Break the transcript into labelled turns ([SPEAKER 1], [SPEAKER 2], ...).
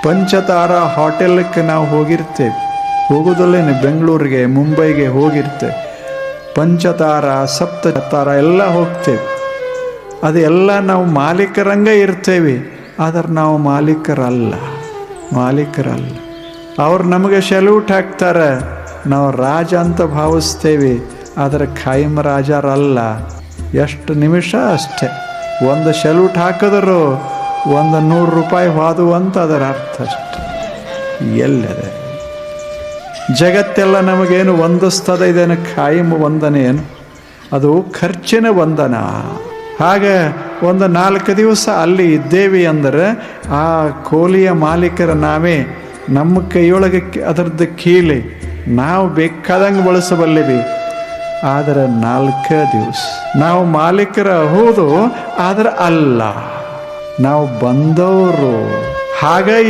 [SPEAKER 1] ಪಂಚತಾರ ಹೋಟೆಲ್ಗೆ ನಾವು ಹೋಗಿರ್ತೇವೆ, ಹೋಗೋದಲ್ಲೇನೆ ಬೆಂಗಳೂರಿಗೆ ಮುಂಬೈಗೆ ಹೋಗಿರ್ತೇವೆ. ಪಂಚತಾರ ಸಪ್ತತಾರ ಎಲ್ಲ ಹೋಗ್ತೇವೆ. ಅದೆಲ್ಲ ನಾವು ಮಾಲೀಕರಂಗ ಇರ್ತೇವೆ, ಆದರೆ ನಾವು ಮಾಲೀಕರಲ್ಲ. ಅವ್ರು ನಮಗೆ ಸೆಲ್ಯೂಟ್ ಹಾಕ್ತಾರೆ, ನಾವು ರಾಜ ಅಂತ ಭಾವಿಸ್ತೇವೆ, ಆದರೆ ಖಾಯಂ ರಾಜರಲ್ಲ. ಎಷ್ಟು ನಿಮಿಷ ಅಷ್ಟೆ, ಒಂದು ಸೆಲ್ಯೂಟ್ ಹಾಕಿದ್ರು ಒಂದು 100 ರೂಪಾಯಿ ಹೋದವು ಅಂತ ಅದರ ಅರ್ಥ ಅಷ್ಟೆ. ಎಲ್ಲದೆ ಜಗತ್ತೆಲ್ಲ ನಮಗೇನು ವಂದಿಸ್ತದ, ಇದೇನು ಖಾಯಂ ವಂದನೆ ಏನು, ಅದು ಖರ್ಚಿನ ವಂದನ. ಹಾಗೆ ಒಂದು 4 ದಿವಸ ಅಲ್ಲಿ ಇದ್ದೇವೆ ಅಂದರೆ ಆ ಕೋಲಿಯ ಮಾಲೀಕರ ನಾವೇ, ನಮ್ಮ ಕೈಯೊಳಗೆ ಅದರದ್ದು ಕೀಲಿ ನಾವು ಬೇಕಾದಂಗೆ ಬಳಸಬಲ್ಲೆವಿ. ಆದರೆ 4 ದಿವಸ ನಾವು ಮಾಲೀಕರ ಹೌದು, ಆದರೆ ಅಲ್ಲ, ನಾವು ಬಂದವರು. ಹಾಗೆ ಈ